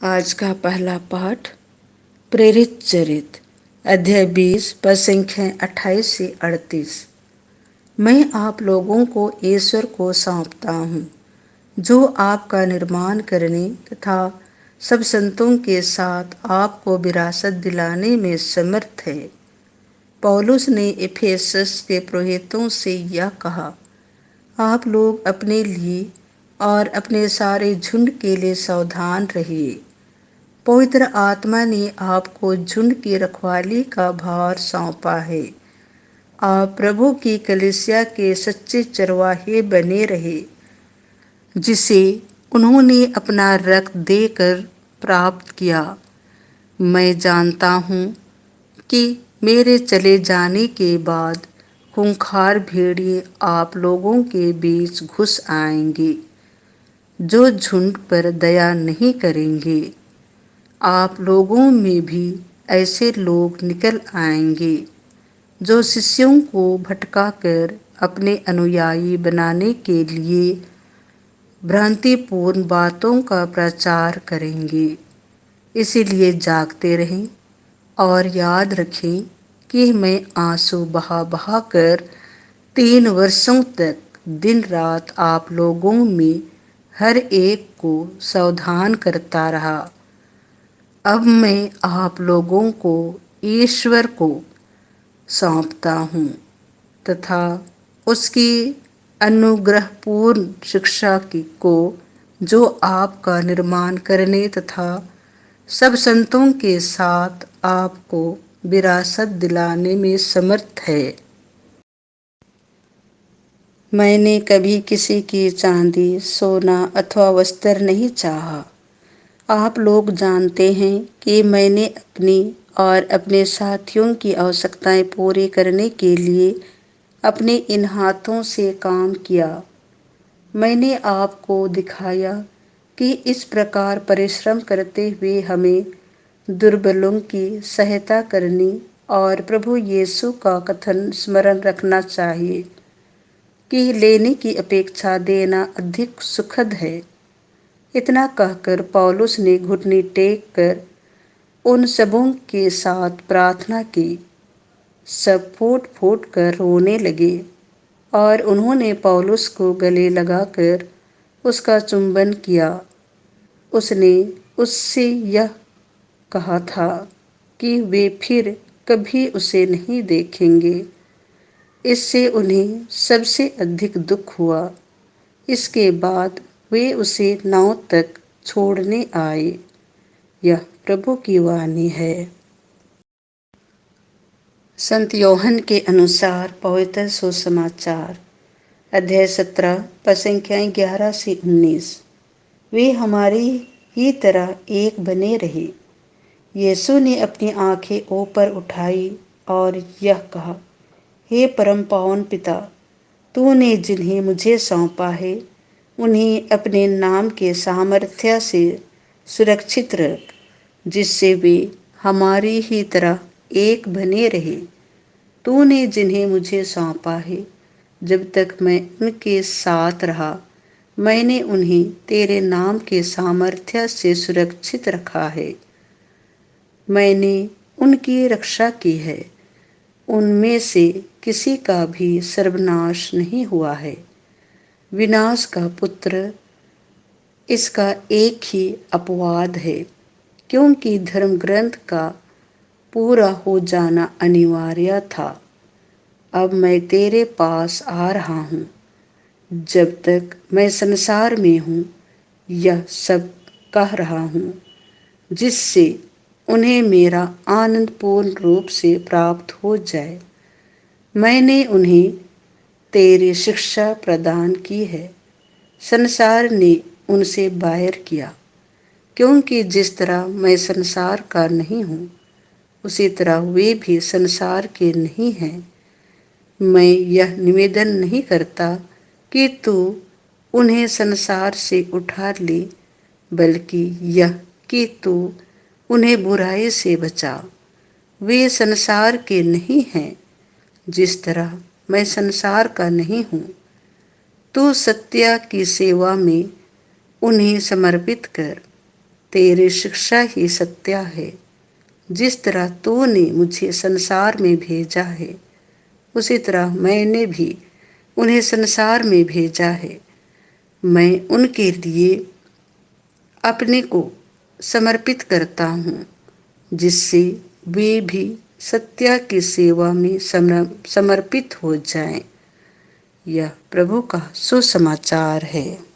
आज का पहला पाठ प्रेरित चरित अध्याय 20 पद संख्या 28 से 38। मैं आप लोगों को ईश्वर को सौंपता हूँ, जो आपका निर्माण करने तथा सब संतों के साथ आपको विरासत दिलाने में समर्थ है। पौलुस ने इफेसस के पुरोहितों से यह कहा, आप लोग अपने लिए और अपने सारे झुंड के लिए सावधान रहिए। पवित्र आत्मा ने आपको झुंड की रखवाली का भार सौंपा है। आप प्रभु की कलीसिया के सच्चे चरवाहे बने रहे, जिसे उन्होंने अपना रक्त देकर प्राप्त किया। मैं जानता हूँ कि मेरे चले जाने के बाद खूंखार भेड़िए आप लोगों के बीच घुस आएंगे, जो झुंड पर दया नहीं करेंगे। आप लोगों में भी ऐसे लोग निकल आएंगे, जो शिष्यों को भटकाकर अपने अनुयायी बनाने के लिए भ्रांतिपूर्ण बातों का प्रचार करेंगे। इसीलिए जागते रहें और याद रखें कि मैं आंसू बहा बहा कर 3 वर्षों तक दिन रात आप लोगों में हर एक को सावधान करता रहा। अब मैं आप लोगों को ईश्वर को सौंपता हूँ तथा उसकी अनुग्रहपूर्ण शिक्षा को, जो आपका निर्माण करने तथा सब संतों के साथ आपको विरासत दिलाने में समर्थ है। मैंने कभी किसी की चांदी, सोना अथवा वस्त्र नहीं चाहा। आप लोग जानते हैं कि मैंने अपनी और अपने साथियों की आवश्यकताएं पूरी करने के लिए अपने इन हाथों से काम किया। मैंने आपको दिखाया कि इस प्रकार परिश्रम करते हुए हमें दुर्बलों की सहायता करनी और प्रभु यीशु का कथन स्मरण रखना चाहिए कि लेने की अपेक्षा देना अधिक सुखद है। इतना कहकर पौलुस ने घुटने टेक कर उन सबों के साथ प्रार्थना की। सब फूट फूट कर रोने लगे और उन्होंने पौलुस को गले लगाकर उसका चुंबन किया। उसने उससे यह कहा था कि वे फिर कभी उसे नहीं देखेंगे। इससे उन्हें सबसे अधिक दुख हुआ। इसके बाद वे उसे नाव तक छोड़ने आए। यह प्रभु की वाणी है। संत योहन के अनुसार पवित्र सुसमाचार अध्याय 17 पद संख्याएं 11 से 19। वे हमारी ही तरह एक बने रहे। यीशु ने अपनी आंखें ऊपर उठाई और यह कहा, हे परम पावन पिता, तूने जिन्हें मुझे सौंपा है उन्हें अपने नाम के सामर्थ्य से सुरक्षित रख, जिससे वे हमारी ही तरह एक बने रहे। तूने जिन्हें मुझे सौंपा है, जब तक मैं उनके साथ रहा, मैंने उन्हें तेरे नाम के सामर्थ्य से सुरक्षित रखा है। मैंने उनकी रक्षा की है। उनमें से किसी का भी सर्वनाश नहीं हुआ है। विनाश का पुत्र इसका एक ही अपवाद है, क्योंकि धर्म ग्रंथ का पूरा हो जाना अनिवार्य था। अब मैं तेरे पास आ रहा हूँ। जब तक मैं संसार में हूँ, यह सब कह रहा हूँ, जिससे उन्हें मेरा आनंद पूर्ण रूप से प्राप्त हो जाए। मैंने उन्हें तेरी शिक्षा प्रदान की है। संसार ने उनसे बैर किया, क्योंकि जिस तरह मैं संसार का नहीं हूँ, उसी तरह वे भी संसार के नहीं हैं। मैं यह निवेदन नहीं करता कि तू उन्हें संसार से उठा ले, बल्कि यह कि तू उन्हें बुराई से बचा। वे संसार के नहीं हैं, जिस तरह मैं संसार का नहीं हूँ। तू सत्य की सेवा में उन्हें समर्पित कर। तेरी शिक्षा ही सत्य है। जिस तरह तूने मुझे संसार में भेजा है, उसी तरह मैंने भी उन्हें संसार में भेजा है। मैं उनके लिए अपने को समर्पित करता हूँ, जिससे वे भी सत्य की सेवा में समर्पित हो जाएं। यह प्रभु का सुसमाचार है।